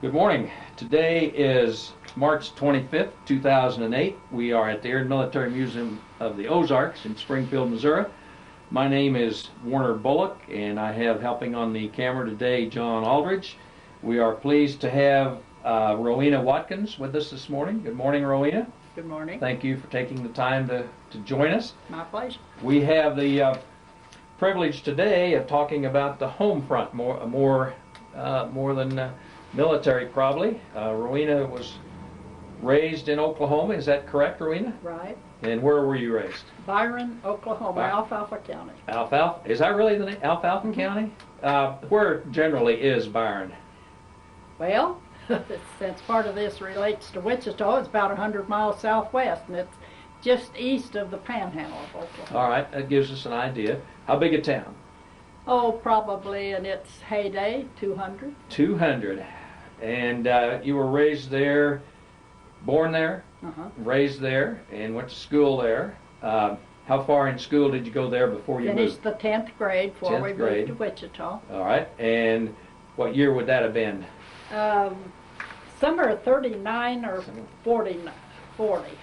Good morning. Today is March 25th, 2008. We are at the Air and Military Museum of the Ozarks in Springfield, Missouri. My name is Warner Bullock, and I have helping on the camera today John Aldridge. We are pleased to have Rowena Watkins with us this morning. Good morning, Rowena. Good morning. Thank you for taking the time to join us. My pleasure. We have the privilege today of talking about the home front more than military, probably. Rowena was raised in Oklahoma. Is that correct, Rowena? Right. And where were you raised? Oklahoma, Alfalfa County. Alfalfa? Is that really the name? Alfalfa County? Where generally is Byron? Well, since part of this relates to Wichita, it's about 100 miles southwest, and it's just east of the panhandle of Oklahoma. All right, that gives us an idea. How big a town? Oh, probably in its heyday, 200. 200. And you were raised there, born there, raised there, and went to school there. How far in school did you go there before you Finished moved? the 10th grade before 10th we grade. moved to Wichita. All right. And what year would that have been? Summer of 39 or 40.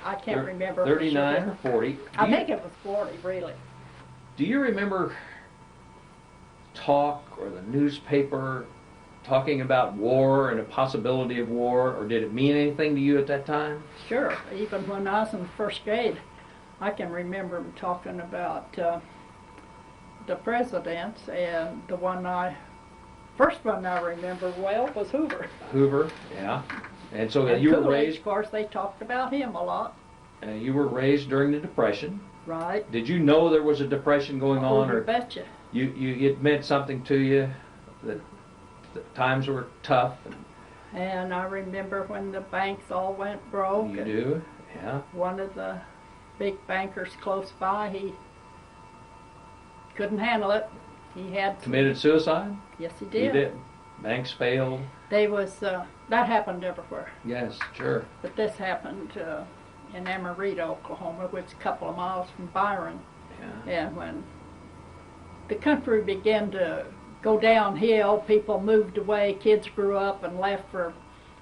I can't remember. 39 or 40. I think it was 40, really. Do you remember talk or the newspaper talking about war and a possibility of war, or did it mean anything to you at that time? Sure. Even when I was in first grade, I can remember them talking about the presidents, and first one I remember well was Hoover. Hoover, yeah. And so And you were Coolidge, raised. of course, they talked about him a lot. You were raised during the Depression. Right. Did you know there was a depression going on, You or betcha. it meant something to you that times were tough? And I remember when the banks all went broke. You and do, yeah. One of the big bankers close by, he couldn't handle it. He had Committed suicide? Yes, he He did. did. Banks failed. That happened everywhere. Yes, sure. But this happened in Amarita, Oklahoma, which is a couple of miles from Byron. Yeah. And when the country began to go downhill, people moved away, kids grew up and left for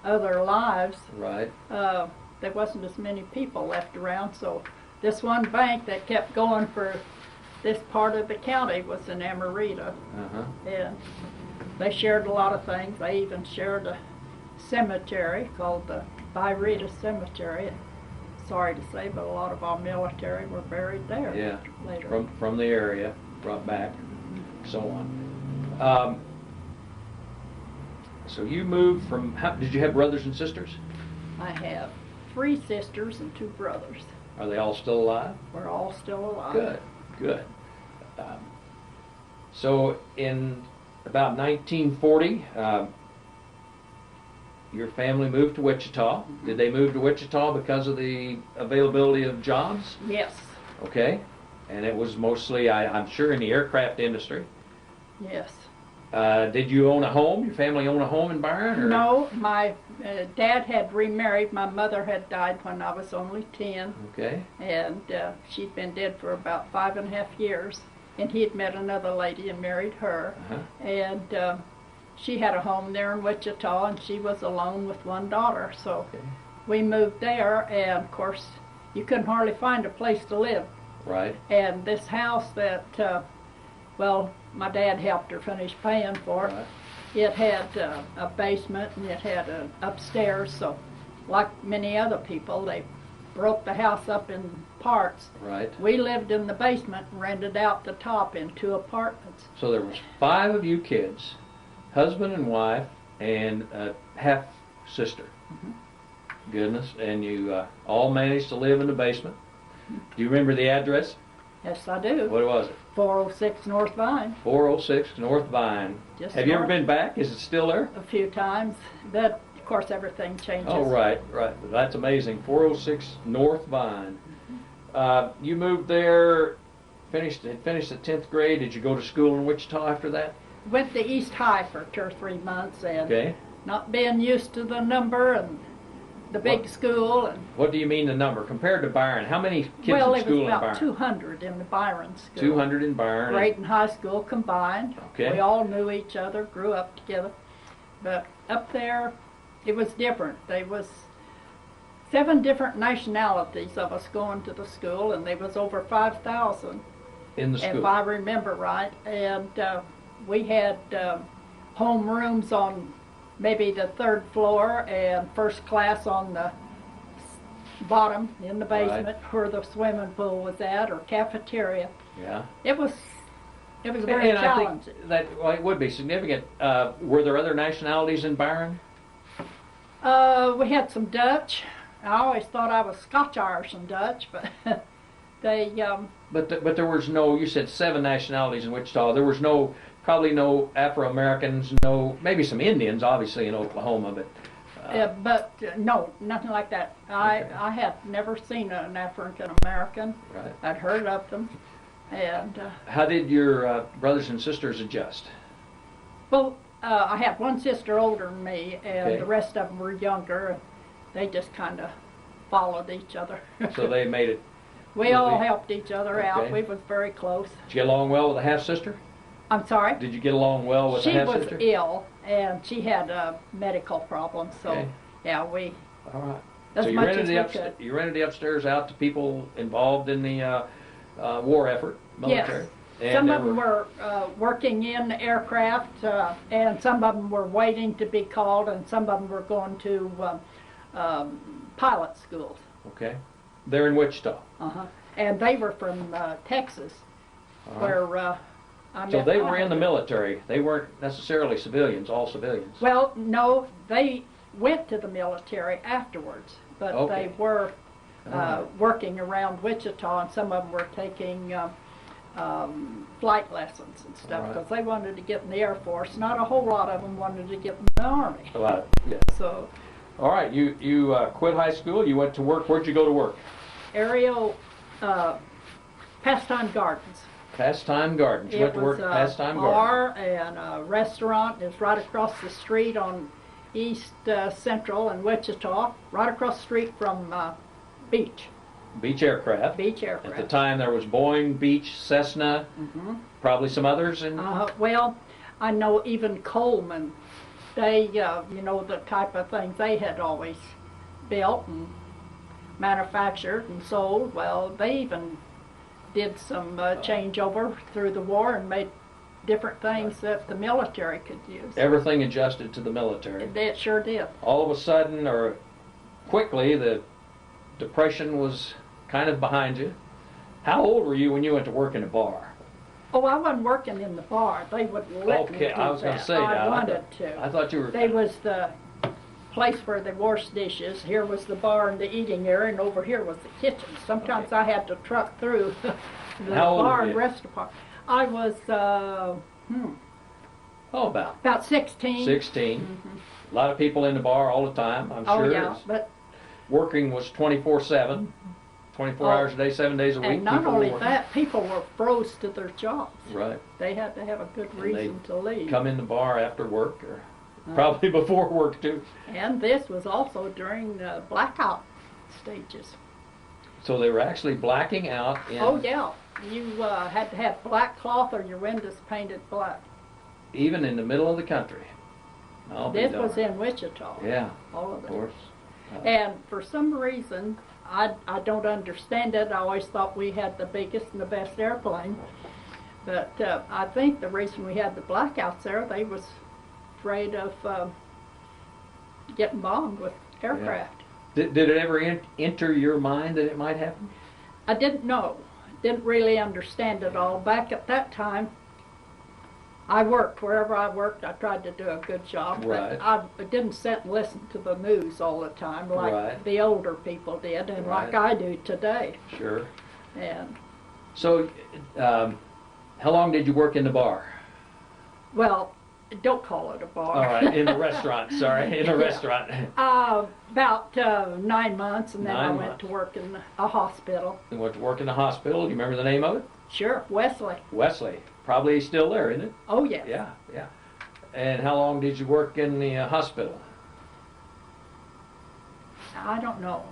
other lives. Right. There wasn't as many people left around, so this one bank that kept going for this part of the county was in Amarita. And they shared a lot of things. They even shared a cemetery called the Byrita Cemetery. Sorry to say, but a lot of our military were buried there. Yeah. Later. From the area, brought back, so on. So you moved from. Did you have brothers and sisters? I have 3 sisters and 2 brothers. Are they all still alive? We're all still alive. Good, good. So in about 1940, your family moved to Wichita. Did they move to Wichita because of the availability of jobs? Yes. Okay. And it was mostly, I'm sure, in the aircraft industry. Yes. Did you own a home? Your family own a home in Byron? Or? No, my dad had remarried. My mother had died when I was only 10. Okay. And she'd been dead for about 5.5 years. And he had met another lady and married her. And she had a home there in Wichita, and she was alone with 1 daughter. So we moved there, and of course, you couldn't hardly find a place to live. Right. And this house that, my dad helped her finish paying for. Right. It had a basement, and it had an upstairs. So, like many other people, they broke the house up in parts. Right. We lived in the basement and rented out the top in 2 apartments. So there was 5 of you kids, husband and wife, and a half sister. Goodness. And you all managed to live in the basement. Do you remember the address? Yes, I do. What was it? 406 North Vine. 406 North Vine. Just Have you ever north. been back? Is it still there? A few times. But, of course, everything changes. Oh, right. That's amazing. 406 North Vine. You moved there, finished the 10th grade. Did you go to school in Wichita after that? Went to East High for 2 or 3 months, and Okay. not being used to the number and the big school. And What do you mean the number? Compared to Byron, how many kids well, in it school was in about Byron? 200 in the Byron school. 200 in Byron. Grade and high school combined. Okay. We all knew each other, grew up together. But up there, it was different. There was 7 different nationalities of us going to the school, and there was over 5,000. In the school. If I remember right. And we had home rooms on maybe the 3rd floor and first class on the bottom in the basement where the swimming pool was at, or cafeteria. Yeah. It was very and challenging. I think that, well, it would be significant. Were there other nationalities in Byron? We had some Dutch. I always thought I was Scotch, Irish, and Dutch, but they. But there was no. You said 7 nationalities in Wichita. There was no, probably no Afro-Americans. No, maybe some Indians, obviously in Oklahoma, but. No, nothing like that. Okay. I had never seen an African American. Right. I'd heard of them, and How did your brothers and sisters adjust? well, I had one sister older than me, and Okay. the rest of them were younger. And they just kind of followed each other. So they made it. We all really- helped each other out. Okay. We was very close. Did you get along well with the half sister? I'm sorry. Did you get along well with She the half was sister? ill, and she had medical problems. So Okay. yeah, we All right. as So you much rented as the we upstairs. could. You rented the upstairs out to people involved in the war effort, military. Yes. And Some there of them were working in the aircraft, and some of them were waiting to be called, and some of them were going to pilot schools. Okay. They're in Wichita. Uh-huh. And they were from Texas, All right. where I So met they my were in the husband. military. They weren't necessarily civilians, all civilians. Well, no, they went to the military afterwards, but Okay. they were Alright. working around Wichita, and some of them were taking flight lessons and stuff Alright. because they wanted to get in the Air Force. Not a whole lot of them wanted to get in the Army. A lot. Yeah. So, All right. You quit high school. You went to work. Where'd you go to work? Aerial Pastime Gardens. Pastime Gardens. You went to work It at was Pastime a Gardens. bar and a restaurant. It's right across the street on East Central in Wichita, right across the street from Beach Beach Aircraft. Aircraft. At the time, there was Boeing, Beach, Cessna, probably some others. And Well, I know even Coleman, they, the type of things they had always built and manufactured and sold. Well, they even did some changeover through the war and made different things that the military could use. everything adjusted to the military. It sure did. All of a sudden, or quickly, the Depression was kind of behind you. How old were you when you went to work in a bar? Oh, I wasn't working in the bar. They wouldn't let me Okay, do I was going to that. say I now. wanted I to. thought you were. They was the place where they washed dishes. Here was the bar and the eating area, and over here was the kitchen. Sometimes I had to truck through the How old bar were and you? rest part. I was Oh, about 16. 16. A lot of people in the bar all the time, I'm Oh sure. yeah, but Working was 24/7, 24 Oh, hours a day, 7 days a week. and not people were only working. that, people were froze to their jobs. Right. They had to have a good And reason to leave. Come in the bar after work, or probably before work too. And this was also during the blackout stages. So they were actually blacking out in, Oh yeah, you had to have black cloth or your windows painted black. even in the middle of the country. I'll be This was darned. in Wichita. Yeah, All of of it. course. And for some reason, I don't understand it. I always thought we had the biggest and the best airplane. But I think the reason we had the blackouts there, they was afraid of getting bombed with aircraft. Did it ever enter your mind that it might happen? I didn't know. Didn't really understand it all. Back at that time, I worked. Wherever I worked, I tried to do a good job. Right. But I didn't sit and listen to the news all the time like Right. the older people did and like Right. I do today. Sure. And, So, how long did you work in the bar? well, don't call it a bar. All right, in the restaurant. Sorry, in the Yeah. restaurant. About 9 months, and then I 9 went months. to work in a hospital. You went to work in the hospital. Do you remember the name of it? Sure, Wesley. Wesley. Probably still there, isn't it? Oh, yes. Yeah, yeah. And how long did you work in the hospital? I don't know.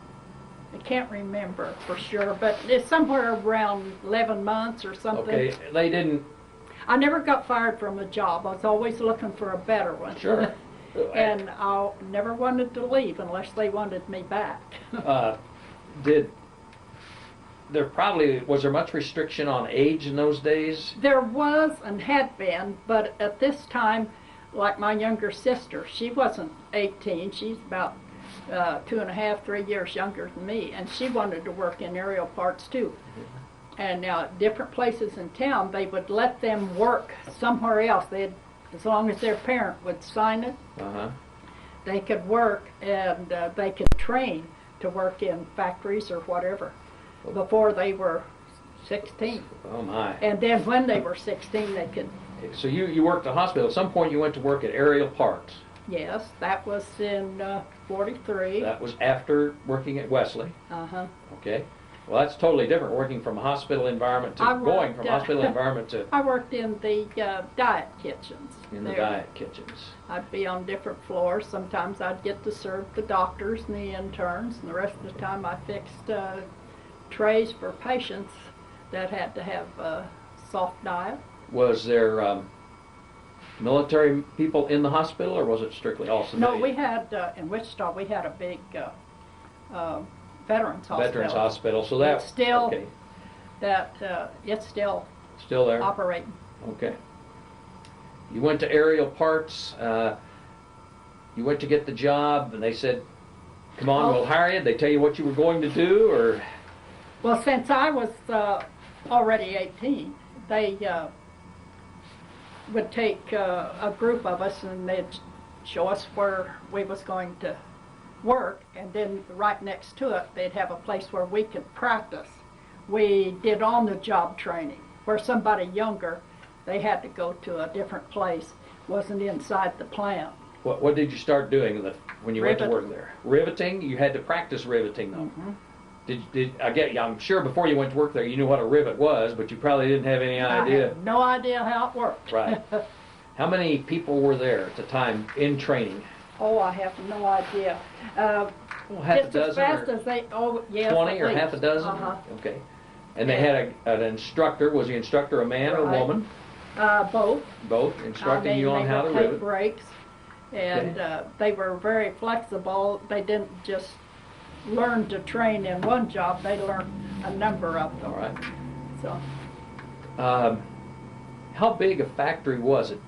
I can't remember for sure, but it's somewhere around 11 months or something. Okay, they didn't. I never got fired from a job. I was always looking for a better one. Sure. And I never wanted to leave unless they wanted me back. Was there much restriction on age in those days? There was and had been, but at this time, like my younger sister, she wasn't 18. She's about 2.5, 3 years younger than me, and she wanted to work in aerial parts too. And now at different places in town, they would let them work somewhere else. As long as their parent would sign it, they could work, and they could train to work in factories or whatever before they were 16. Oh my. And then when they were 16, they could. So you worked at a hospital. At some point you went to work at Aerial Parts. Yes, that was in 43. That was after working at Wesley. Okay. Well, that's totally different, working from a hospital environment to going from hospital environment to... I worked in the diet kitchens. In the diet kitchens. I'd be on different floors. Sometimes I'd get to serve the doctors and the interns, and the rest of the time I fixed trays for patients that had to have soft diet. Was there military people in the hospital, or was it strictly all civilian? No, we had, in Wichita, we had a big veterans hospital. Veterans hospital, so that... It's still, okay. It's still there? operating. Okay. You went to Aerial Parts, you went to get the job, and they said, come on, we'll hire you. Did they tell you what you were going to do, or...? Well, since I was already 18, they would take a group of us and they'd show us where we was going to work, and then right next to it they'd have a place where we could practice. We did on-the-job training, where somebody younger, they had to go to a different place, wasn't inside the plant. What did you start doing when you went to work there? Riveting? You had to practice riveting, though. I'm sure before you went to work there you knew what a rivet was, but you probably didn't have any idea. I had no idea how it worked. Right. How many people were there at the time in training? Oh, I have no idea. Half a dozen, as fast as they, yes, 20 or half a dozen? Okay. And they had an instructor. Was the instructor a man or a woman? Both. Both, instructing you on how to rivet. Take breaks, and they were very flexible. They didn't just learn to train in one job. They learned a number of them. All right. So. How big a factory was it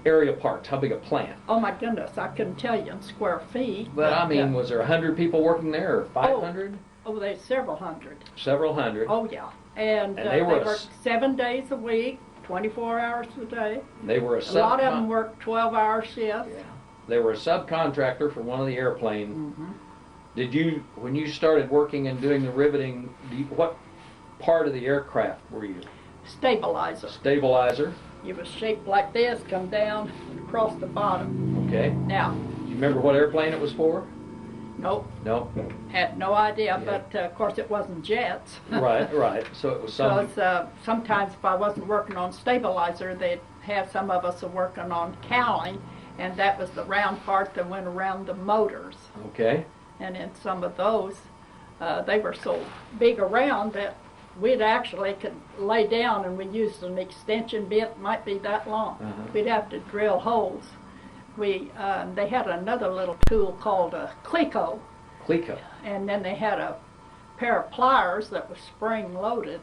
Aerial Parts, how big a plant? Oh my goodness, I couldn't tell you in square feet. But I mean, was there 100 people working there, or 500? Oh, there's several hundred. Several hundred? Oh yeah. And they worked 7 days a week, 24 hours a day. They were a lot of them worked 12-hour shifts. Yeah. They were a subcontractor for one of the airplanes. Did you, when you started working and doing the riveting, what part of the aircraft were you? Stabilizer. Stabilizer. It was shaped like this, come down across the bottom. Okay. Now. Do you remember what airplane it was for? Nope. Nope. Had no idea, but of course it wasn't jets. Right. So it was some... Because sometimes if I wasn't working on stabilizer, they'd have some of us working on cowling, and that was the round part that went around the motors. Okay. And in some of those, they were so big around that we'd actually could lay down and we used an extension bit, might be that long. We'd have to drill holes. They had another little tool called a cleco. Cleco. And then they had a pair of pliers that was spring loaded.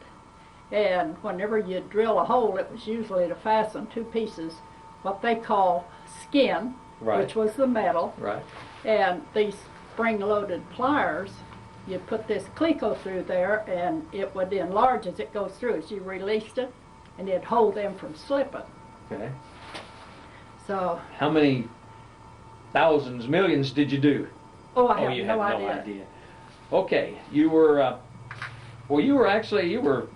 And whenever you drill a hole, it was usually to fasten two pieces, what they call skin, which was the metal. Right. And these spring-loaded pliers, you put this cleco through there, and it would enlarge as it goes through. As you released it, and it'd hold them from slipping. Okay. So. How many thousands, millions did you do? Oh, I have you no had idea. No idea. Okay, you were. You were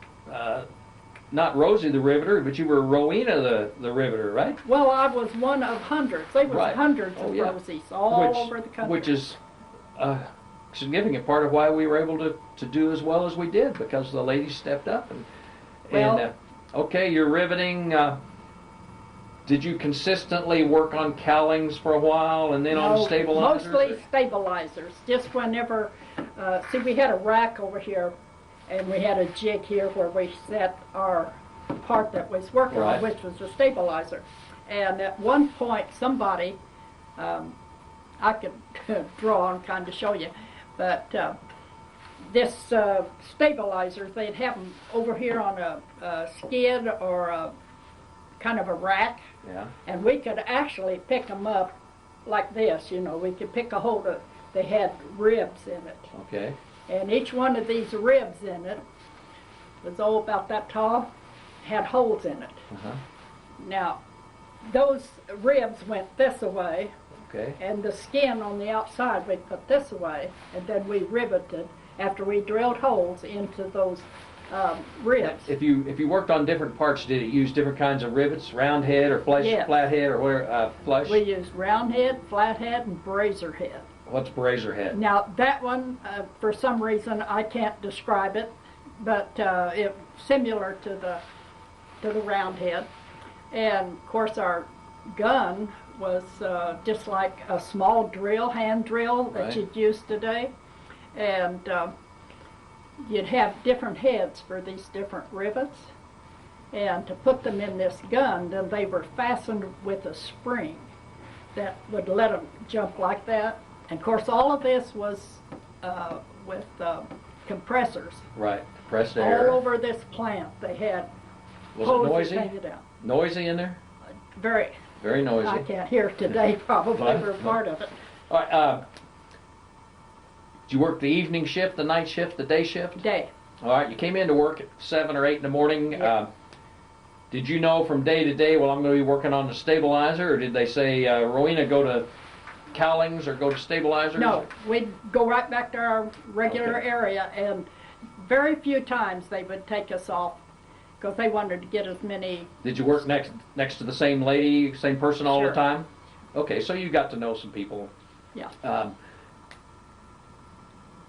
not Rosie the Riveter, but you were Rowena the Riveter, right? Well, I was one of hundreds. There was hundreds of Rosies all over the country. Which is a significant part of why we were able to do as well as we did, because the ladies stepped up. Okay, you're riveting. Did you consistently work on cowlings for a while and then on stabilizers? Mostly stabilizers. Just whenever, see, we had a rack over here, and we had a jig here where we set our part that was working on, which was a stabilizer. And at one point, somebody I could draw and kind of show you, but this stabilizer, they'd have them over here on a skid or a kind of a rack, Yeah. and we could actually pick them up like this, you know. We could pick a hold of, they had ribs in it. Okay. And each one of these ribs in it was about that tall, had holes in it. Uh-huh. Now, those ribs went this way, Okay. and the skin on the outside we put this away, and then we riveted after we drilled holes into those ribs. If you worked on different parts, did it use different kinds of rivets, round head or Yes. flat head or where flush? We used round head, flat head, and brazier head. What's brazier head? Now that one, for some reason, I can't describe it, but it's similar to the round head. And of course our gun was just like a small drill, hand drill that Right. you'd use today. And you'd have different heads for these different rivets. And to put them in this gun, then they were fastened with a spring that would let them jump like that. And of course all of this was with compressors. Right. Compressed air. All over this plant they had Was it hoses noisy? painted out. Noisy in there? Very, Very noisy. I can't hear today probably Right. for part of it. All right. Did you work the evening shift, the night shift, the day shift? Day. All right. You came into work at 7 or 8 in the morning. Yeah. Did you know from day to day, well, I'm going to be working on the stabilizer, or did they say, Rowena, go to cowlings or go to stabilizers? No, we'd go right back to our regular Okay. area, and very few times they would take us off because they wanted to get as many. Did you work next to the same lady, same person all Sure. the time? Okay, so you got to know some people. Yeah.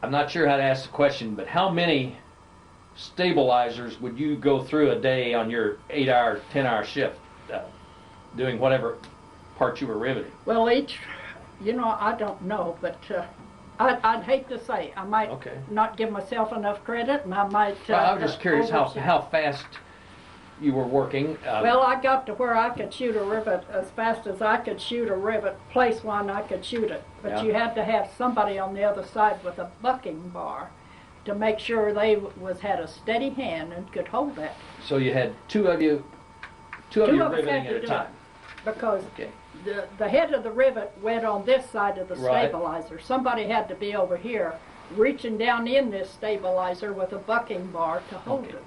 I'm not sure how to ask the question, but how many stabilizers would you go through a day on your 8-hour, 10-hour shift, doing whatever part you were riveting? Well, each, I don't know, but I'd hate to say. I might Okay. not give myself enough credit, and I might. Well, I was just curious overshoot. how fast you were working. Well, I got to where I could shoot a rivet as fast as I could shoot a rivet. Place one, I could shoot it. But Yeah. you had to have somebody on the other side with a bucking bar to make sure they had a steady hand and could hold that. So you had two of you Two of us riveting had at to a do time. it because Okay. the head of the rivet went on this side of the Right. stabilizer. Somebody had to be over here reaching down in this stabilizer with a bucking bar to hold Okay. it.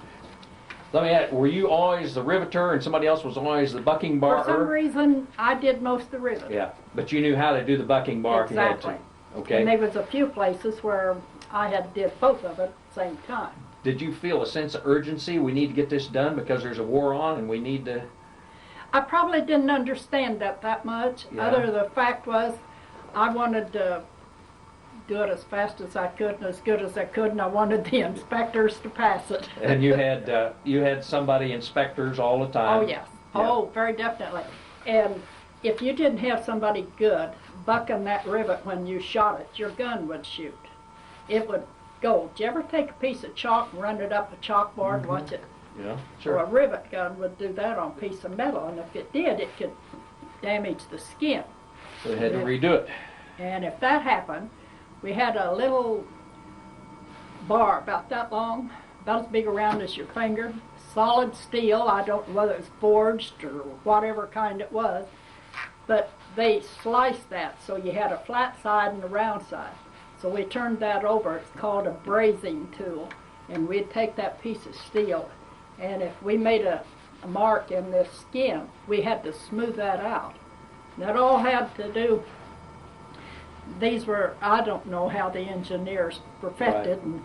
Let me ask, were you always the riveter and somebody else was always the bucking bar? For some reason, I did most of the rivet. Yeah, but you knew how to do the bucking bar if you had Exactly. to. Okay. And there was a few places where I had did both of it at the same time. Did you feel a sense of urgency? We need to get this done because there's a war on and we need to... I probably didn't understand that much. Yeah. Other the fact was I wanted to do it as fast as I could and as good as I could, and I wanted the inspectors to pass it. And you had somebody, inspectors all the time. Oh, yes. Yeah. Oh, very definitely. And if you didn't have somebody good bucking that rivet when you shot it, your gun would shoot. It would go. Did you ever take a piece of chalk and run it up a chalkboard and watch it? Yeah, Or sure. a rivet gun would do that on a piece of metal, and if it did, it could damage the skin. So they had to redo it. And if that happened, we had a little bar about that long, about as big around as your finger, solid steel. I don't know whether it was forged or whatever kind it was, but they sliced that so you had a flat side and a round side. So we turned that over. It's called a brazing tool, and we'd take that piece of steel, and if we made a mark in this skin, we had to smooth that out. That all had to do. These were, I don't know how the engineers perfected Right. and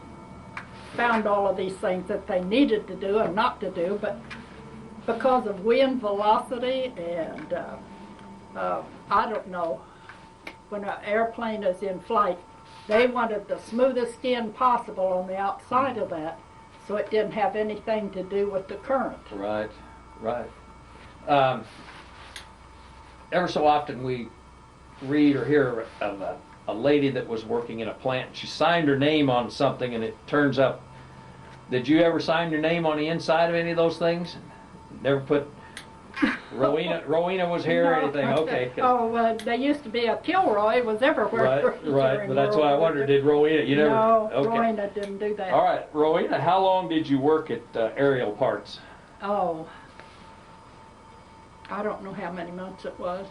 found all of these things that they needed to do and not to do, but because of wind velocity and I don't know, when an airplane is in flight, they wanted the smoothest skin possible on the outside of that so it didn't have anything to do with the current. Right, right. Ever so often we read or hear of a lady that was working in a plant. She signed her name on something and it turns up. Did you ever sign your name on the inside of any of those things? Never put Rowena was here or No. anything? Okay. Oh, there used to be a Kilroy. It was everywhere. Right. But that's why I wondered, did Rowena, you never? No, Okay. Rowena didn't do that. All right, Rowena, how long did you work at Aerial Parts? Oh, I don't know how many months it was.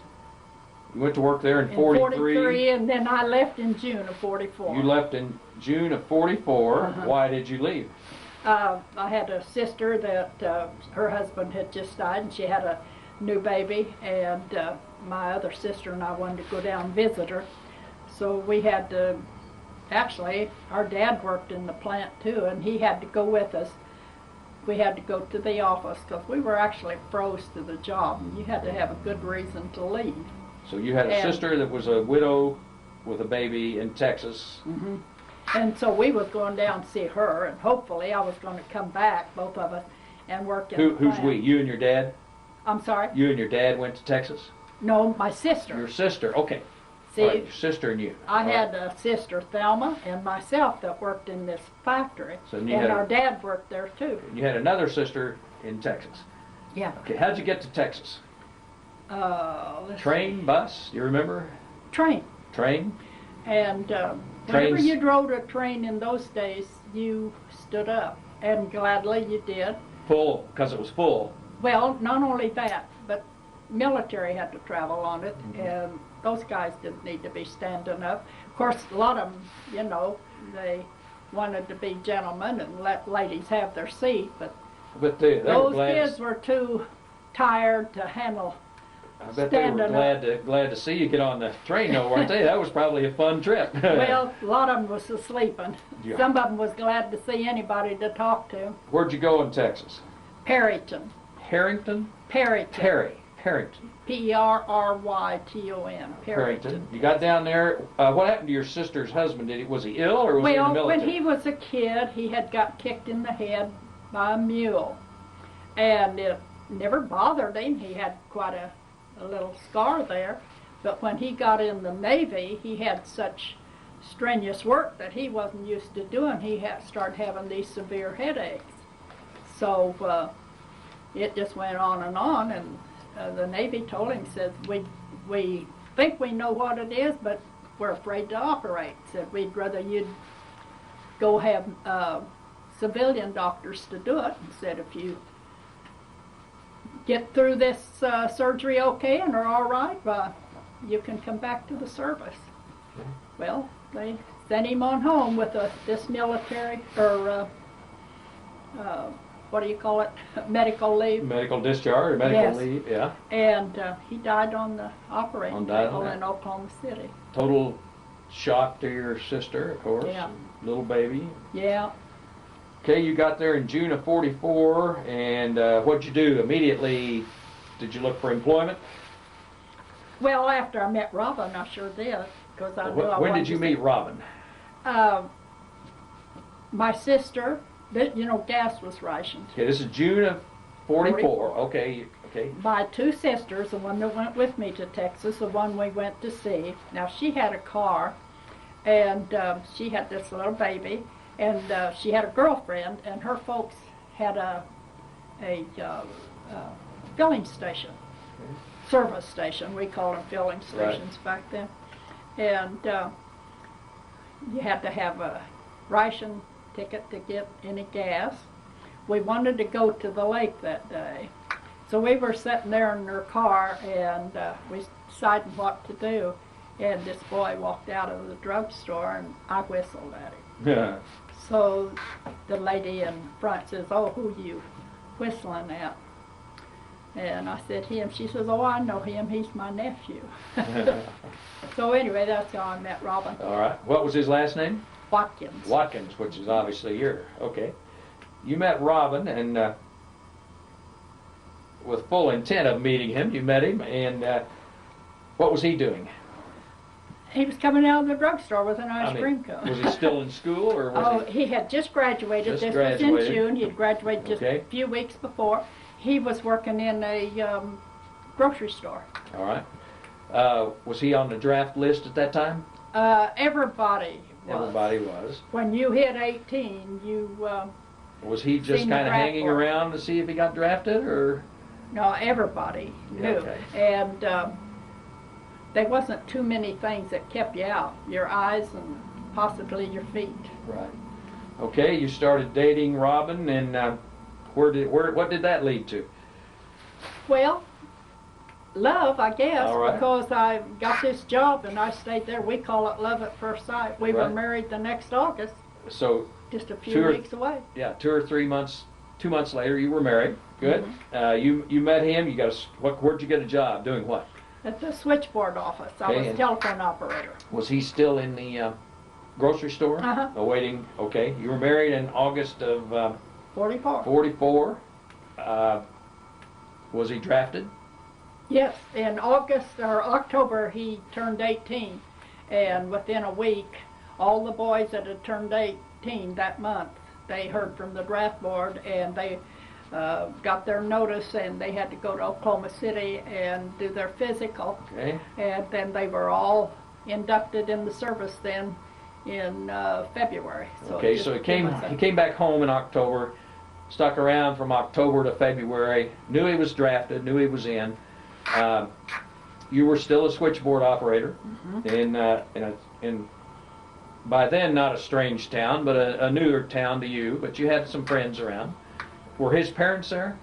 You went to work there in In 43. and then I left in June of 44. You left in June of 44. Uh-huh. Why did you leave? I had a sister that her husband had just died, and she had a new baby, and my other sister and I wanted to go down and visit her. So we had to, actually, our dad worked in the plant too, and he had to go with us. We had to go to the office because we were actually froze to the job, and you had to have a good reason to leave. So you had a And- sister that was a widow with a baby in Texas. Mm-hmm. And so we was going down to see her, and hopefully I was going to come back, both of us, and work in the Who's plant. we? You and your dad? I'm sorry? You and your dad went to Texas? No, my sister. Your sister, okay. See, All right, your sister and you. I All right. had a sister, Thelma, and myself that worked in this factory. So And you had a- our dad worked there too. You had another sister in Texas. Yeah. Okay, how'd you get to Texas? Let's Train, bus, you remember? see. Train. Train? And whenever Trains- you drove a train in those days, you stood up. And gladly you did. Full, because it was full. Well, not only that, but military had to travel on it, Mm-hmm. and those guys didn't need to be standing up. Of course, a lot of them, you know, they wanted to be gentlemen and let ladies have their seat, but But they were those glad. kids were too tired to handle. I bet they were standing up. glad to see you get on the train, though, weren't they? That was probably a fun trip. Well, a lot of them was sleeping. Yeah. Some of them was glad to see anybody to talk to. Where'd you go in Texas? Perryton. Harrington? Perryton. Harrington. Perryton. Harrington. You got down there. What happened to your sister's husband? Was he ill or was he in the Well, military? when he was a kid, he had got kicked in the head by a mule. And it never bothered him. He had quite a little scar there. But when he got in the Navy, he had such strenuous work that he wasn't used to doing. He had started having these severe headaches. So it just went on, and the Navy told him, said, we think we know what it is, but we're afraid to operate. Said, we'd rather you'd go have civilian doctors to do it. And said, if you get through this surgery okay and are all right, you can come back to the service. Okay. Well, they sent him on home with this military, or what do you call it, medical leave. Medical discharge or medical Yes. leave, yeah. And he died on the operating Died table on that. in Oklahoma City. Total shock to your sister, of course. Yeah. Little baby. Yeah. Okay, you got there in June of 44, and what'd you do? Immediately, did you look for employment? Well, after I met Robin, I sure did, because I knew I When wanted did you to- meet Robin? My sister, you know, gas was rationed. Okay, this is June of 44. Okay, okay. My two sisters, the one that went with me to Texas, the one we went to see. Now, she had a car, and she had this little baby, and she had a girlfriend, and her folks had a filling station, service station. We called them filling stations back then. And you had to have a ration ticket to get any gas. We wanted to go to the lake that day. So we were sitting there in her car, and we decided what to do. And this boy walked out of the drugstore, and I whistled at him. Yeah. So the lady in front says, "Oh, who you whistling at?" And I said, "Him." She says, "Oh, I know him. He's my nephew." So anyway, that's how I met Robin All right. What was his last name? Watkins. Watkins, which is obviously your. Okay. You met Robin, and with full intent of meeting him, you met him, and what was he doing? He was coming out of the drugstore with an I ice mean, cream cone. Was he still in school, or was Oh, he had just graduated. Just This graduated. was in June. He had graduated just Okay. a few weeks before. He was working in a grocery store. All right. Was he on the draft list at that time? Everybody was. Everybody was. When you hit 18, you Was he just Senior kind of draft hanging board. around to see if he got drafted, or? No, everybody knew. Okay. And there wasn't too many things that kept you out. Your eyes and possibly your feet. Right. Okay, you started dating Robin, and what did that lead to? Well, love, I guess, All right. because I got this job and I stayed there. We call it love at first sight. We were Right. married the next August, So, just a few 2 or weeks away. yeah, 2 or 3 months, 2 months later, you were married. Good. Mm-hmm. You met him. You got where'd you get a job? Doing what? At the switchboard office. I Okay, was and- telephone operator. Was he still in the grocery store? Uh-huh. Awaiting. Okay. You were married in August of 44. 44. Was he drafted? Yes, in August or October he turned 18, and within a week, all the boys that had turned 18 that month, they heard from the draft board, and they got their notice, and they had to go to Oklahoma City and do their physical, Okay. and then they were all inducted in the service then in February. Okay. just So he a few came. months He came back home in October. Stuck around from October to February. Knew he was drafted. Knew he was in. You were still a switchboard operator, in by then not a strange town, but a newer town to you. But you had some friends around. Were his parents there?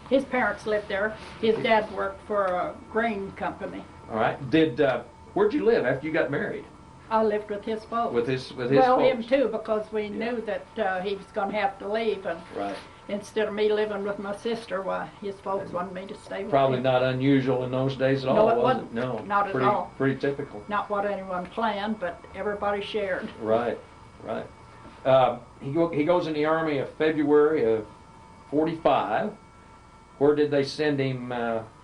His parents lived there. His dad worked for a grain company. All right. Where'd you live after you got married? I lived with his folks. With his well, folks? him too, because we knew that he was going to have to leave, and Right. instead of me living with my sister, why his folks wanted me to stay with Probably him. not unusual in those days at all, No, it was wasn't. it? No. Not at pretty, all. Pretty typical. Not what anyone planned, but everybody shared. Right. Right. He goes in the Army of February of 45. Where did they send him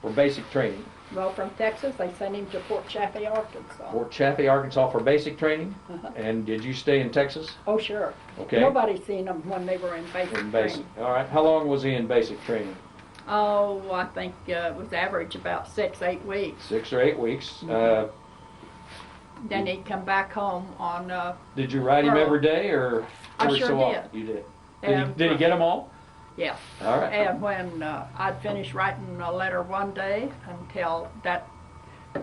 for basic training? Well, from Texas, they sent him to Fort Chaffee, Arkansas. Fort Chaffee, Arkansas for basic training? Uh-huh. And did you stay in Texas? Oh, sure. Okay. Nobody seen them when they were in basic In basic. training. All right. How long was he in basic training? Oh, I think it was average about 6-8 weeks. 6 or 8 weeks. Mm-hmm. Then he'd come back home on. Did you ride him Well, every day, or I every sure so did. often? You did. And Did he get them all? Yeah. All right. And when I'd finish writing a letter one day until that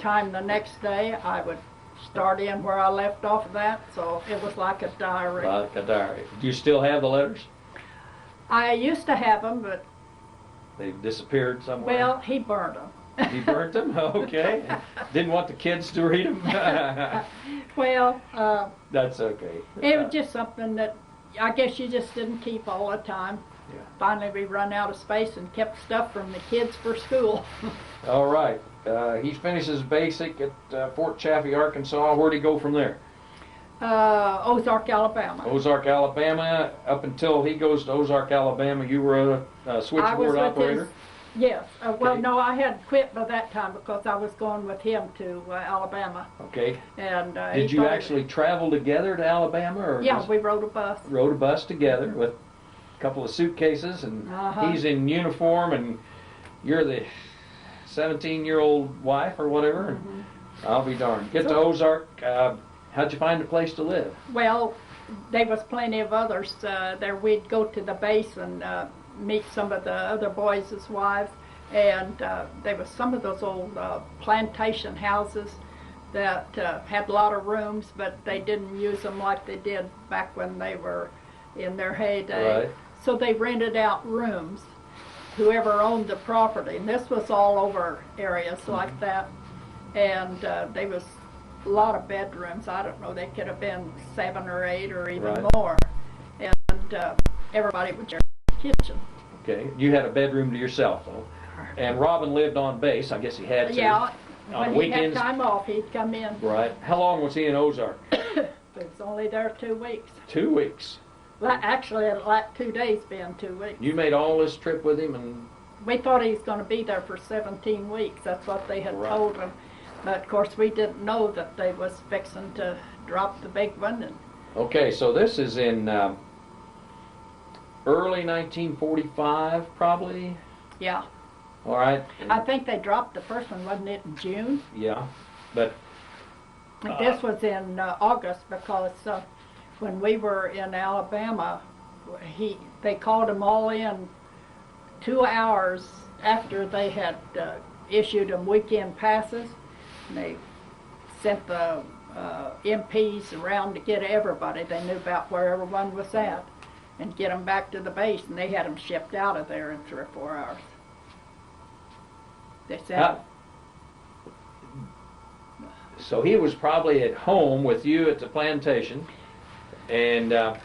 time the next day, I would start in where I left off of that. So it was like a diary. Like a diary. Do you still have the letters? I used to have them, but They've disappeared somewhere. well, he burned them. He burnt them? Okay. Didn't want the kids to read them? Well, That's okay. it was just something that I guess you just didn't keep all the time. Yeah. Finally, we run out of space and kept stuff from the kids for school. All right. He finishes basic at Fort Chaffee, Arkansas. Where'd he go from there? Ozark, Alabama. Ozark, Alabama. Up until he goes to Ozark, Alabama, you were a I was switchboard with operator? Yes. Well, Okay. no, I had quit by that time because I was going with him to Alabama. Okay. And Did he you thought- actually travel together to Alabama? Or Yeah, just we rode a bus. rode a bus together with a couple of suitcases, and Uh-huh. he's in uniform, and you're the 17-year-old wife or whatever? And Mm-hmm. I'll be darned. Get to Ozark. How'd you find a place to live? Well, there was plenty of others there. We'd go to the base and meet some of the other boys' wives, and there was some of those old plantation houses that had a lot of rooms, but they didn't use them like they did back when they were in their heyday. Right. So they rented out rooms, whoever owned the property, and this was all over areas like that. And there was a lot of bedrooms. I don't know, they could have been 7 or 8 or even Right. more. And everybody would share the kitchen. Okay. You had a bedroom to yourself, though. And Robin lived on base. I guess he had to. Yeah, On when he had weekends? time off, he'd come in. Right. How long was he in Ozark? He was only there 2 weeks. 2 weeks. Well, actually, it like 2 days being 2 weeks. You made all this trip with him, and We thought he was going to be there for 17 weeks. That's what they had Right. told him. But of course, we didn't know that they was fixing to drop the big one. And okay. So this is in early 1945, probably. yeah, All right. I think they dropped the first one, wasn't it, in June? Yeah. But And this was in August because when we were in Alabama, they called them all in 2 hours after they had issued them weekend passes, and they sent the MPs around to get everybody. They knew about where everyone was at and get them back to the base, and they had them shipped out of there in 3 or 4 hours. They said. So he was probably at home with you at the plantation, and an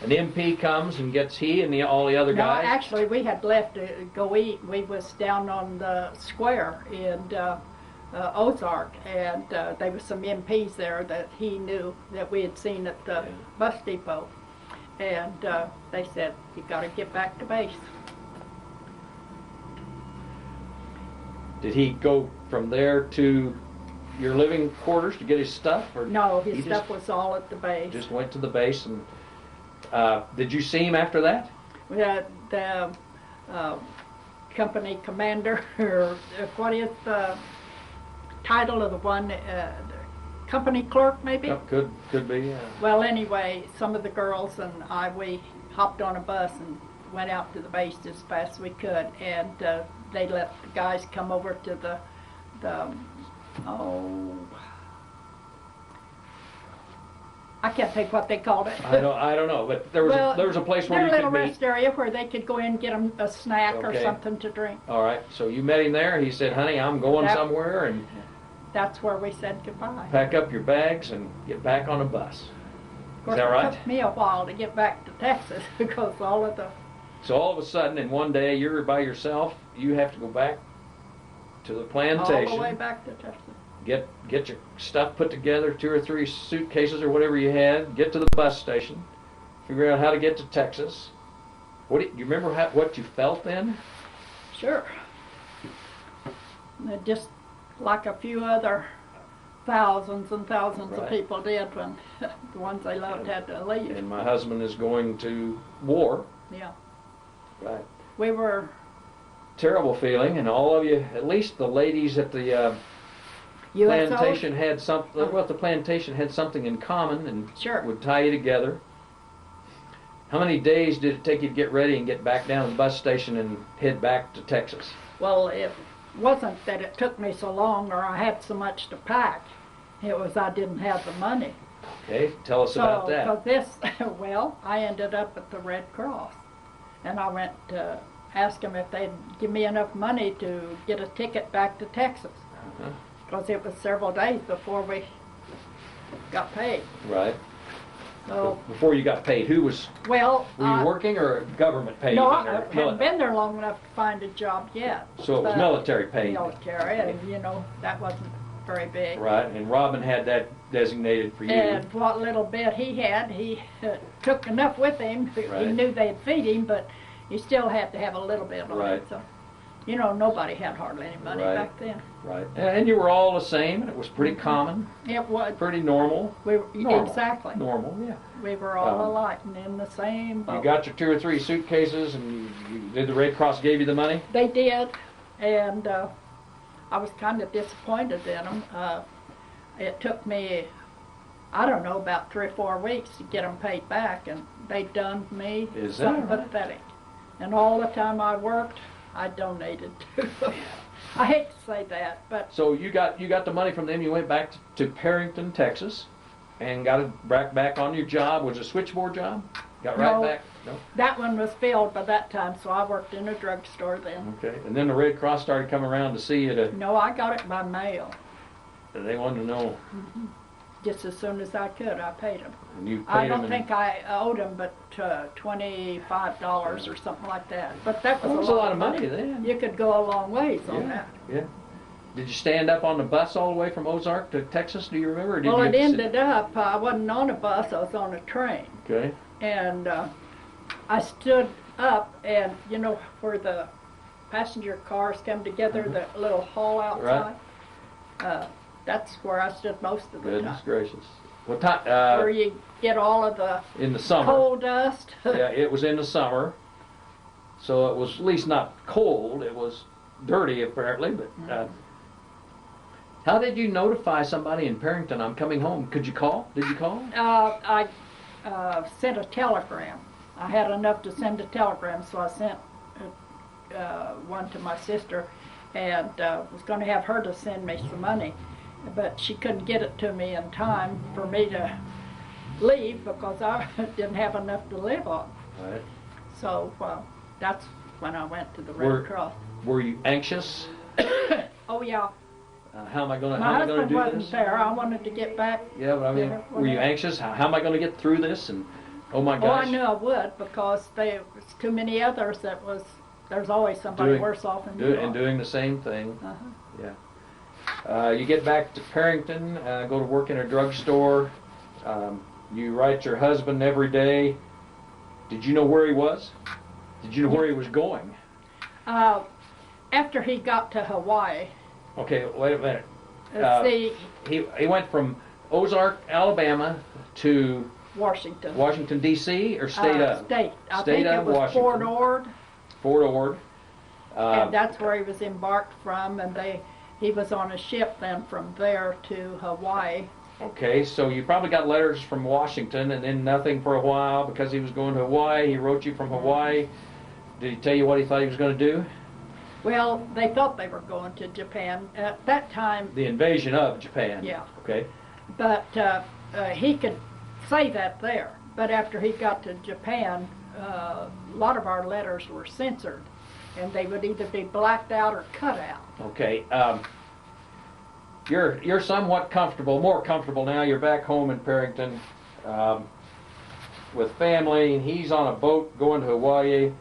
MP comes and gets he and all the other guys? No, actually, we had left to go eat. We was down on the square in Ozark, and there was some MPs there that he knew that we had seen at the bus depot. And they said, you got to get back to base. Did he go from there to your living quarters to get his stuff? Or no, his stuff was all at the base. Just went to the base. And did you see him after that? The company commander, or what is the title of the one? Company clerk, maybe? Oh, could be, yeah. Well, anyway, some of the girls and we hopped on a bus and went out to the base as fast as we could, and they let the guys come over to I can't think what they called it. I don't know, but there was a place where you could meet. Their little rest area where they could go in and get them a snack or something to drink. All right, so you met him there. He said, honey, I'm going somewhere, and that's where we said goodbye. Pack up your bags and get back on a bus. Of course, is that right? It took me a while to get back to Texas because all of the... So all of a sudden, in one day, you're by yourself. You have to go back to the plantation. All the way back to Texas. Get your stuff put together, 2 or 3 suitcases or whatever you had. Get to the bus station. Figure out how to get to Texas. You remember what you felt then? Sure. Just like a few other thousands and thousands of people did when the ones they loved had to leave. And my husband is going to war. Yeah. Right. We were... Terrible feeling, and all of you, at least the ladies at the plantation had something. Well, the plantation had something in common and would tie you together. How many days did it take you to get ready and get back down to the bus station and head back to Texas? Well, it wasn't that it took me so long or I had so much to pack. It was I didn't have the money. Okay, tell us about that. Well, I ended up at the Red Cross, and I went to ask them if they'd give me enough money to get a ticket back to Texas. Because it was several days before we got paid. Right. So before you got paid, who was? Well, were you working or government paid? No, I hadn't been there long enough to find a job yet. So it was military paid. Military, and that wasn't very big. Right, and Robin had that designated for you. And what little bit he had, he took enough with him. Right. He knew they'd feed him, but you still had to have a little bit on it. So, nobody had hardly any money back then. Right. And you were all the same, and it was pretty common. It was. Pretty normal. Exactly. Normal, yeah. We were all alike and in the same boat. You got your 2 or 3 suitcases, and did the Red Cross give you the money? They did, and I was kind of disappointed in them. It took me, I don't know, about 3 or 4 weeks to get them paid back, and they done me something pathetic. And all the time I worked, I donated to them. I hate to say that, but... So you got the money from them, you went back to Perrington, Texas, and got it back on your job. Was it a switchboard job? Got right back? No? That one was filled by that time, so I worked in a drugstore then. Okay, and then the Red Cross started coming around to see you to... No, I got it by mail. They wanted to know. Mm-hmm. Just as soon as I could, I paid them. And you paid I don't think I owed them but $25 or something like that. But that was a lot of money then. You could go a long ways on that. Yeah. Did you stand up on the bus all the way from Ozark to Texas? Do you remember? Or did it ended up, I wasn't on a bus, I was on a train. Okay. And I stood up, and where the passenger cars come together, the little hall outside. Right. That's where I stood most of the time. Goodness gracious. What time? Where you get all of the in the summer. Coal dust. Yeah, it was in the summer. So it was at least not cold. It was dirty apparently. But how did you notify somebody in Perrington, I'm coming home? Could you call? Did you call? I sent a telegram. I had enough to send a telegram, so I sent one to my sister, and was going to have her to send me some money, but she couldn't get it to me in time for me to leave because I didn't have enough to live on. Right. So that's when I went to the Red Cross. Were you anxious? Oh yeah. How am I going to My do husband wasn't this? there. I wanted to get back. Yeah, but I mean, there were you anxious? How am I going to get through this? And oh my Oh, gosh. I knew I would because there was too many others there's always somebody worse off than you are. Doing the same thing. Uh-huh. Yeah. You get back to Perrington, go to work in a drugstore. You write your husband every day. Did you know where he was? Did you know where he was going? After he got to Hawaii. Okay, wait a minute. See, he went from Ozark, Alabama to Washington, D.C. or state of? State. I State think of it was Washington. Fort Ord. Fort Ord. And that's where he was embarked from, and he was on a ship then from there to Hawaii. Okay, so you probably got letters from Washington and then nothing for a while because he was going to Hawaii. He wrote you from Hawaii. Did he tell you what he thought he was going to do? Well, they thought they were going to Japan. At that time, The invasion of Japan. Yeah. Okay. but he could say that there. But after he got to Japan, a lot of our letters were censored, and they would either be blacked out or cut out. Okay. You're somewhat comfortable, more comfortable now. You're back home in Perrington with family, and he's on a boat going to Hawaii.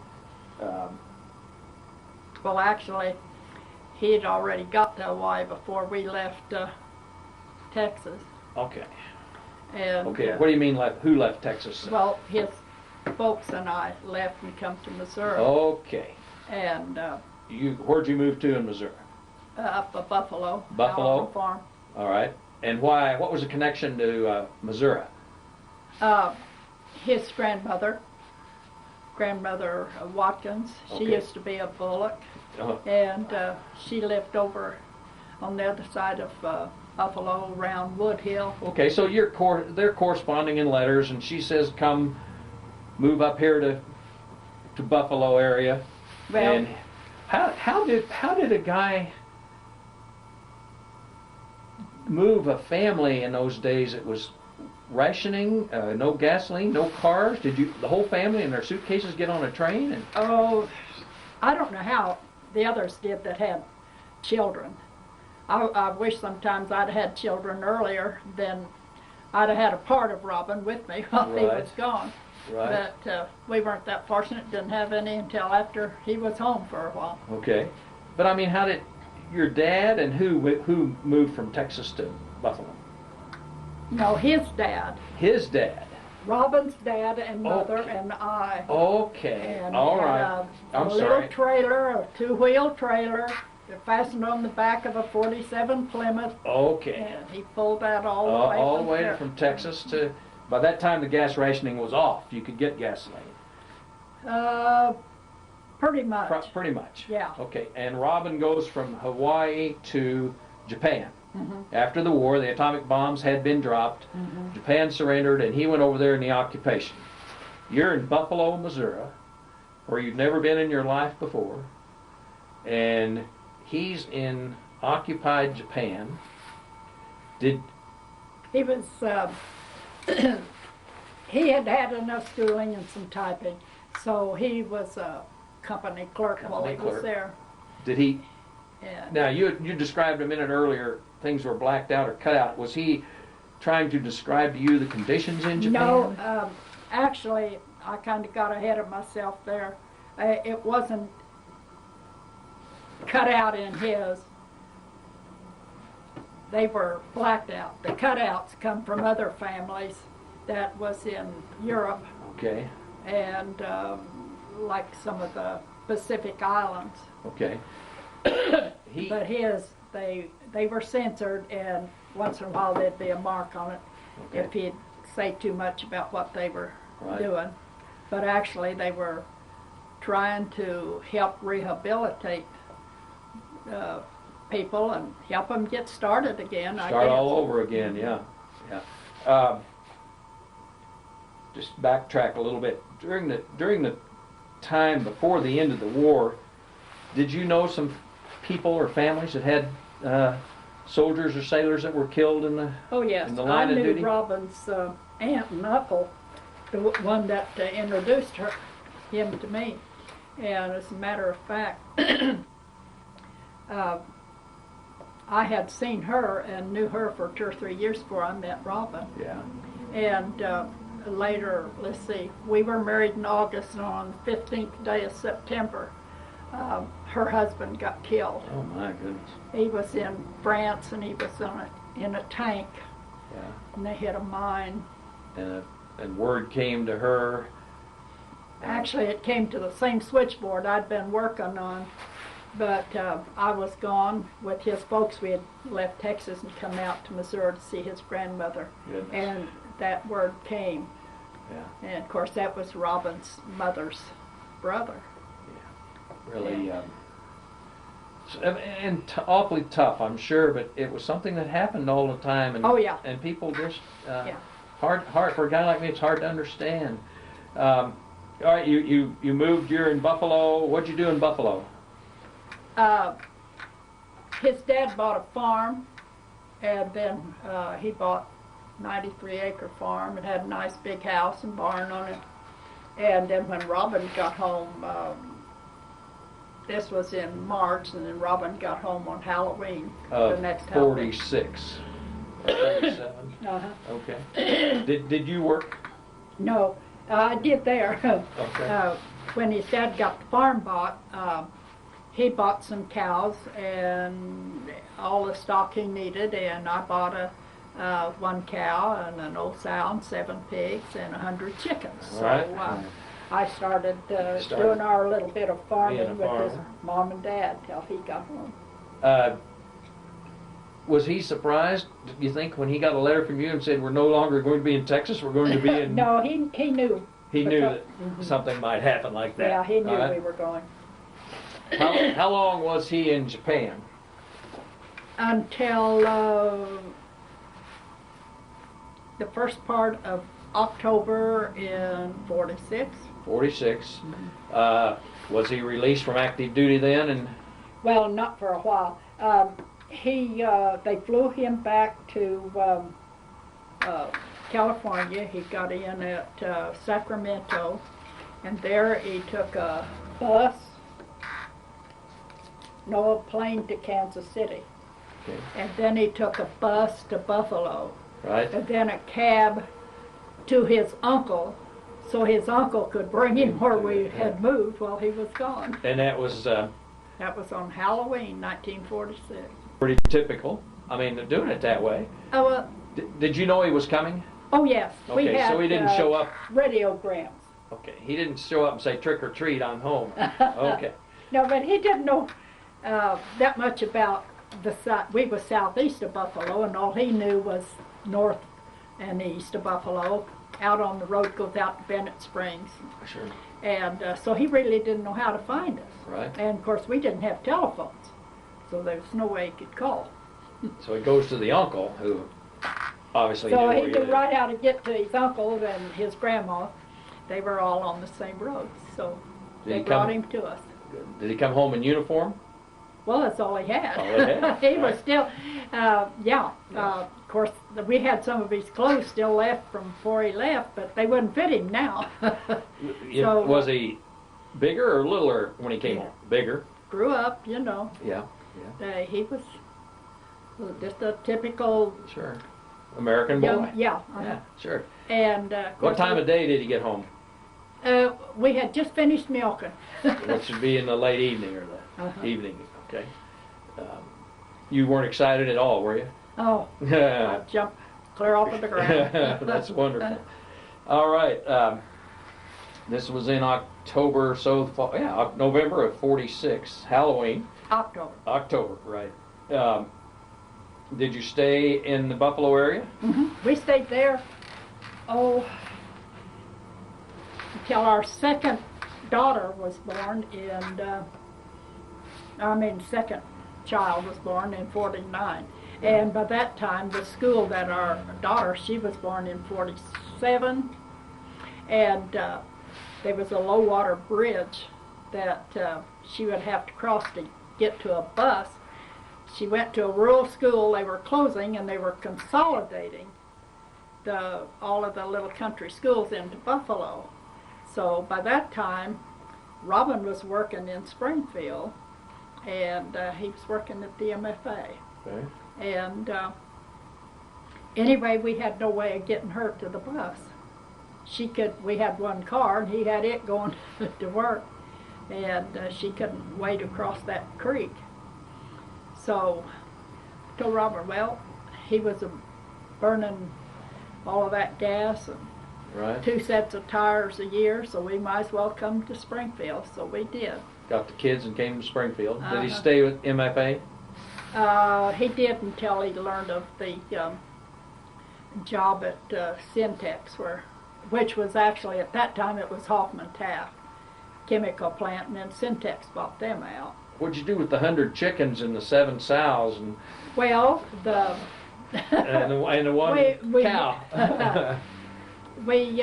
Well, actually, he had already got to Hawaii before we left Texas. Okay. And, Okay. What do you mean left? Who left Texas? Well, his folks and I left and come to Missouri. Okay. And Where'd you move to in Missouri? up to Buffalo. Buffalo? Alpha Farm. All right. And why? What was the connection to Missouri? His grandmother Watkins, she Okay. used to be a Bullock, Uh, and she lived over on the other side of Buffalo around Wood Hill. okay. So they're corresponding in letters, and she says, "Come, move up here to Buffalo area." Well, And how did a guy move a family in those days? It was rationing, no gasoline, no cars. Did the whole family and their suitcases get on a train? And oh, I don't know how the others did that had children. I wish sometimes I'd had children earlier, then I'd have had a part of Robin with me while he was gone. right. But we weren't that fortunate, didn't have any until after he was home for a while. Okay. But I mean, how did your dad and who moved from Texas to Buffalo? No, his dad. His dad. Robin's dad and mother Okay. and I. Okay. And All we had right. a I'm little sorry. trailer, a two-wheel trailer, fastened on the back of a 47 Plymouth, Okay. and he pulled that all the way All from the way there. from Texas to. By that time, the gas rationing was off. You could get gasoline. Pretty much. Pretty much. Yeah. Okay. And Robin goes from Hawaii to Japan. Mhm. After the war, the atomic bombs had been dropped. Mhm. Japan surrendered, and he went over there in the occupation. You're in Buffalo, Missouri, where you've never been in your life before, and he's in occupied Japan. He was, he had had enough schooling and some typing, so he was a company clerk while he was there. Did he? And Now you described a minute earlier things were blacked out or cut out. Was he trying to describe to you the conditions in Japan? no, actually, I kind of got ahead of myself there. It wasn't cut out in his. They were blacked out. The cutouts come from other families that was in Europe Okay. and like some of the Pacific Islands. Okay. But his, they were censored, and once in a while there'd be a mark on it Okay. if he'd say too much about what they were Right. doing. But actually they were trying to help rehabilitate people and help them get started again, I Start guess. all over again. Yeah. Yeah. Just backtrack a little bit. During the time before the end of the war, Did you know some people or families that had soldiers or sailors that were killed in the Oh, yes. in the line I of knew duty? Robin's aunt and uncle, the one that introduced him to me. And as a matter of fact, I had seen her and knew her for 2 or 3 years before I met Robin. Yeah. And later, let's see, we were married in August, and on the 15th day of September, her husband got killed. Oh my goodness. He was in France, and he was in a tank, Yeah. and they hit a mine. And word came to her. Actually, it came to the same switchboard I'd been working on, but I was gone with his folks. We had left Texas and come out to Missouri to see his grandmother. Goodness. And that word came. Yeah. And of course, that was Robin's mother's brother. Really, awfully tough, I'm sure, but it was something that happened all the time, and Oh, yeah. and people just Yeah. hard for a guy like me. It's hard to understand. All right, you moved. You're in Buffalo. What'd you do in Buffalo? His dad bought a farm, and then he bought 93-acre farm. It had a nice big house and barn on it. And then when Robin got home, this was in March, and then Robin got home on Halloween, the next Halloween. 46 or 37. Uh-huh. Okay. Did you work? No, I did there. Okay. When his dad got the farm bought, he bought some cows and all the stock he needed, and I bought one cow and an old sow and 7 pigs and 100 chickens. All right. So I started doing our little bit of farming with his mom and dad till he got home. Was he surprised, do you think, when he got a letter from you and said, we're no longer going to be in Texas, we're going to be in... No, he knew. He knew that something might happen like that. Yeah, he knew All right. we were going. How long was he in Japan? Until the first part of October in 46. 46. Was he released from active duty then? And Well, not for a while. They flew him back to California. He got in at Sacramento, and there he took a plane to Kansas City. Okay. And then he took a bus to Buffalo, Right. and then a cab to his uncle, so his uncle could bring him where we had moved while he was gone. And that was That was on Halloween, 1946. pretty typical. I mean, they're doing it that way. Oh, Did you know he was coming? oh yes. We Okay, had, so he didn't show up. Radiograms. Okay, he didn't show up and say, trick or treat, I'm home. Okay. No, but he didn't know that much about the side. We were southeast of Buffalo, and all he knew was north and east of Buffalo. Out on the road goes out to Bennett Springs. Sure. And so he really didn't know how to find us. Right. And of course, we didn't have telephones, so there was no way he could call. So he goes to the uncle, who obviously knew So where he he knew lived. right how to get to his uncle and his grandma. They were all on the same road, so Did they he brought come- him to us. Did he come home in uniform? Well, that's all he had. All he had, He was right. still, of course, we had some of his clothes still left from before he left, but they wouldn't fit him now. So- Was he bigger or littler when he came Yeah. home? Bigger. Grew up, you know. Yeah. He was just a typical Sure. American boy. young, Yeah, sure. And of What course, time of day did he get home? we had just finished milking. Which should be in the late evening or the Uh-huh. evening. Okay. You weren't excited at all, were you? Oh, I jumped clear off of the ground. That's wonderful. All right. This was in October, November of 46, Halloween. October. Right. Did you stay in the Buffalo area? We stayed there, until our second daughter was born second child was born in 49. And by that time, the school that our daughter, she was born in 47, and there was a low water bridge that she would have to cross to get to a bus. She went to a rural school. They were closing and they were consolidating all of the little country schools into Buffalo. So by that time, Robin was working in Springfield, and he was working at the MFA. Okay. And anyway, we had no way of getting her to the bus. We had one car, and he had it going to work, and she couldn't wait across that creek. So I told Robert, well, he was burning all of that gas and Right. 2 sets of tires a year, so we might as well come to Springfield. So we did. Got the kids and came to Springfield. Did he Uh-huh. stay with MFA? He did until he learned of the job at Syntex, which was actually, at that time, it was Hoffman Taft chemical plant, and then Syntex bought them out. What'd you do with the 100 chickens and the 7 sows and Well, and the one cow? we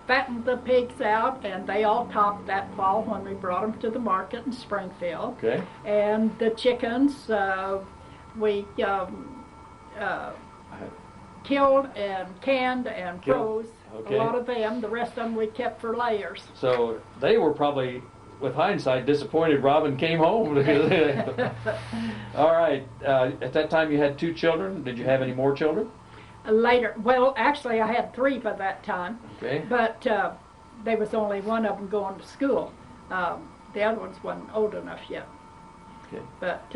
fattened the pigs out, and they all topped that fall when we brought them to the market in Springfield. Okay. And the chickens, we killed and canned and froze. Okay. A lot of them. The rest of them we kept for layers. So they were probably, with hindsight, disappointed Robin came home. All right. At that time, you had 2 children. Did you have any more children? Later, well, actually, I had 3 by that time. Okay. But there was only one of them going to school. The other ones wasn't old enough yet. Okay. But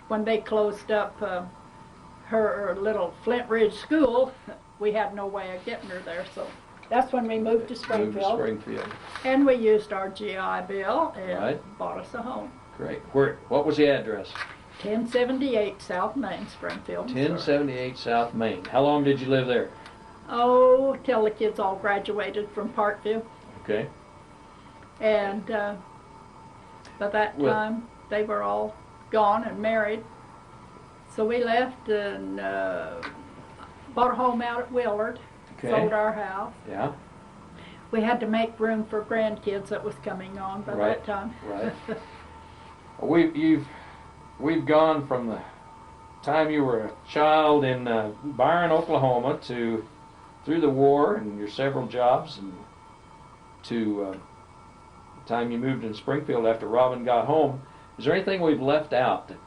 when they closed up her little Flint Ridge school, we had no way of getting her there. So that's when we moved to Springfield. Moved to Springfield. And we used our GI Bill and Right. bought us a home. Great. What was the address? 1078 South Main, Springfield, Missouri. 1078 South Main. How long did you live there? Oh, till the kids all graduated from Parkview. Okay. And by that time, they were all gone and married. So we left and bought a home out at Willard, Okay. sold our house. Yeah. We had to make room for grandkids that was coming on by Right. that time. Right. We've gone from the time you were a child in Byron, Oklahoma, through the war and your several jobs, and to the time you moved in Springfield after Robin got home. Is there anything we've left out that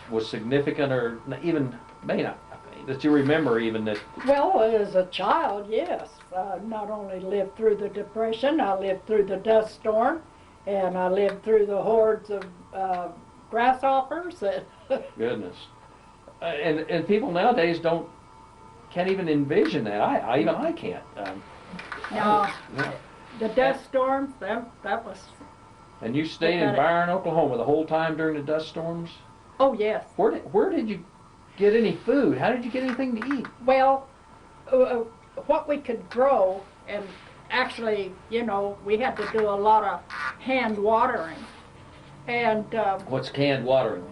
was significant, or even may not, that you remember even that? Well, as a child, yes. I not only lived through the Depression, I lived through the dust storm, and I lived through the hordes of grasshoppers. Goodness. And people nowadays can't even envision that. I can't. No, No. the dust storms, that was, And you stayed in Byron, Oklahoma the whole time during the dust storms? oh yes. Where did you get any food? How did you get anything to eat? Well, what we could grow, and actually, we had to do a lot of hand watering. And What's canned watering?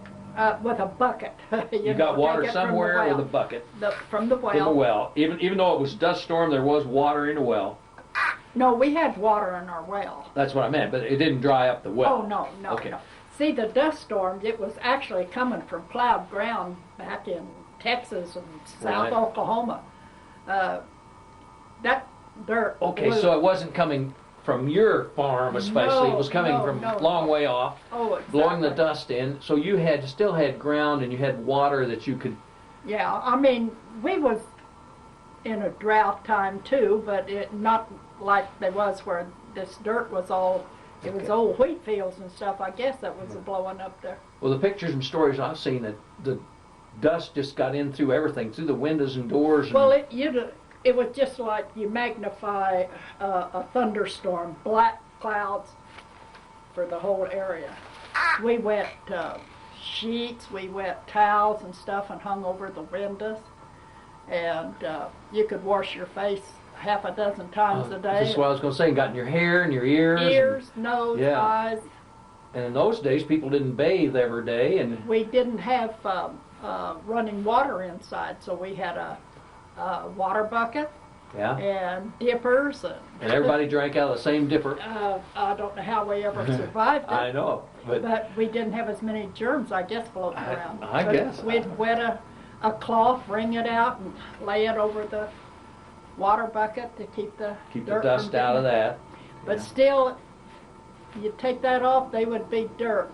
with a bucket. You got water take it from the somewhere well. with a bucket From the well. from a well. Even though it was dust storm, there was water in the well. No, we had water in our well. That's what I meant, but it didn't dry up the well. Oh, no. Okay. See, the dust storm, it was actually coming from plowed ground back in Texas and South Right. Oklahoma. That dirt. Okay, blew. so it wasn't coming from your farm especially. It was coming from a long way off, Oh, exactly. blowing the dust in. So you still had ground and you had water that you could. Yeah, I mean, we was in a drought time too, but it not like there was where this dirt was all. It was Okay. old wheat fields and stuff. I guess that was blowing up there. Well, the pictures and stories I've seen, that the dust just got in through everything, through the windows and doors. And Well, it was just like you magnify a thunderstorm, black clouds for the whole area. We wet sheets, we wet towels and stuff and hung over the windows. And you could wash your face half a dozen times a day. That's what I was going to say. Got in your hair and your ears. Ears, nose, Yeah. eyes. And in those days, people didn't bathe every day, and We didn't have running water inside, so we had a water bucket Yeah. and dippers. And everybody drank out of the same dipper. I don't know how we ever survived it. I know, But we didn't have as many germs, I guess, floating around. I But guess. We'd wet a cloth, wring it out, and lay it over the water bucket to keep the dirt dust from out of getting- that. But Yeah. still, you take that off, they would be dirt.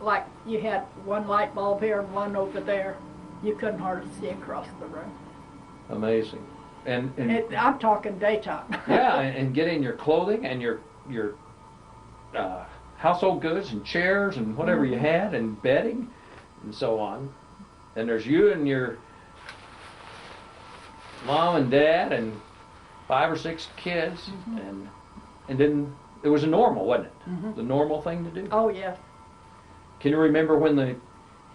Like you had one light bulb here and one over there. You couldn't hardly see across the room. Amazing. And I'm talking daytime. yeah, and getting your clothing and your household goods and chairs and whatever you had and bedding and so on. And there's you and your mom and dad and 5 or 6 kids, and then it was a normal, wasn't it? The normal thing to do. Oh yes, Can you remember when the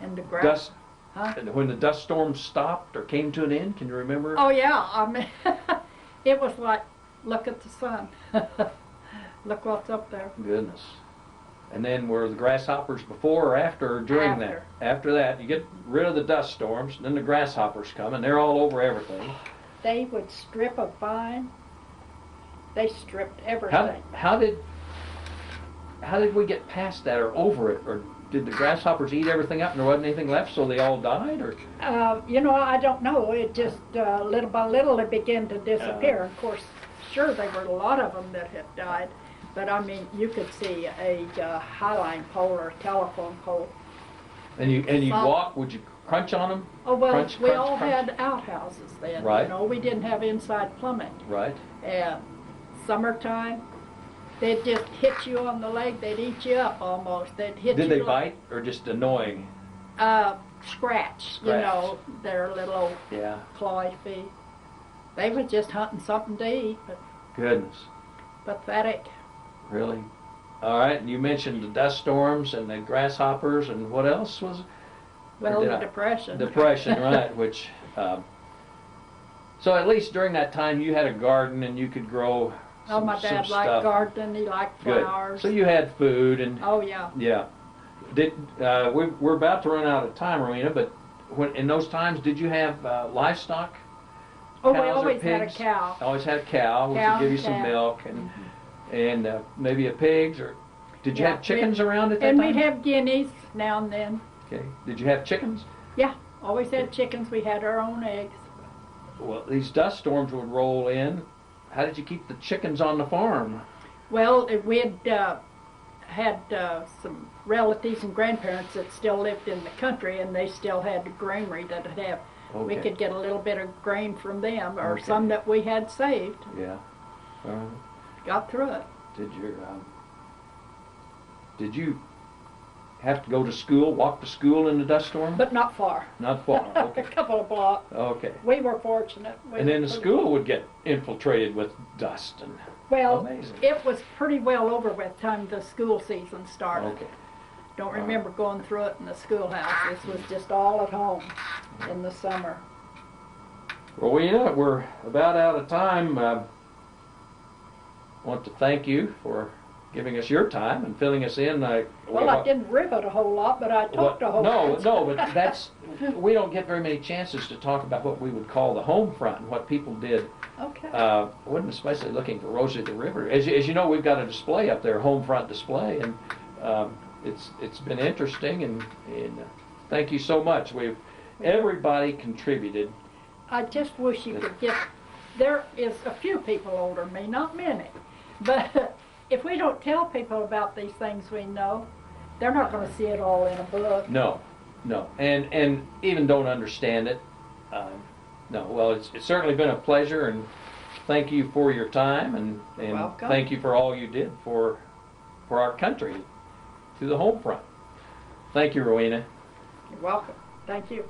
and the grass. dust Huh? when the dust storm stopped or came to an end? Can you remember? Oh yeah, I mean, it was like, look at the sun. Look what's up there. Goodness. And then were the grasshoppers before or after or during that? After. After that, you get rid of the dust storms, then the grasshoppers come, and they're all over everything. They would strip a vine. They stripped everything. How did we get past that or over it? Or did the grasshoppers eat everything up and there wasn't anything left, so they all died? Or I don't know. It just little by little it began to disappear. Of course, sure there were a lot of them that had died, but I mean you could see a highline pole or a telephone pole. and you Some- walk? Would you crunch on them? Oh well, Crunch, we crunch, all crunch. had outhouses then. Right. You know, we didn't have inside plumbing. Right. And summertime, they'd just hit you on the leg. They'd eat you up almost. They'd hit you. Did they like- bite or just annoying? Scratch. You know, their little old Yeah. clawy feet. They were just hunting something to eat, but Goodness. pathetic. Really? All right. And you mentioned the dust storms and the grasshoppers, and what else was it? Well, did the I- depression. Depression, right? Which, so at least during that time, you had a garden and you could grow. Oh, my some dad stuff. liked gardening. He liked Good. flowers. So you had food and Oh yeah. yeah. Did we're about to run out of time, Rowena? But when in those times, did you have livestock? Oh, we Cows or always had a pigs? cow. Always had a cow, which Cow would give you and some calf. milk and maybe a pigs or. Did you Yeah, have chickens around at that And time? we'd have guineas now and then. Okay. Did you have chickens? Yeah, always had chickens. We had our own eggs. Well, these dust storms would roll in. How did you keep the chickens on the farm? Well, we'd had some relatives and grandparents that still lived in the country, and they still had the granary that would have. We Okay. could get a little bit of grain from them, or Okay. some that we had saved. Yeah. Got through it. Did you have to go to school, walk to school in the dust storm? But not far. Not far. A Okay. couple of blocks. Okay. We were fortunate. We And then were the pretty- school would get infiltrated with dust and. Well, Amazing. it was pretty well over by the time the school season started. Okay. Don't remember going through it in the schoolhouse. This was just all at home in the summer. Rowena, we're about out of time. Want to thank you for giving us your time and filling us in. Well, I didn't rivet a whole lot, but I talked a whole lot. No, but we don't get very many chances to talk about what we would call the home front and what people did. Okay. Wasn't especially looking for Rosie the River. As you know, we've got a display up there, home front display, and it's been interesting. And thank you so much. Everybody contributed. I just wish you could get, there is a few people older than me, not many, but if we don't tell people about these things we know, they're not going to see it all in a book. No, and even don't understand it. No, well, it's certainly been a pleasure, and thank you for your time, and Welcome. thank you for all you did for our country through the home front. Thank you, Rowena. You're welcome. Thank you.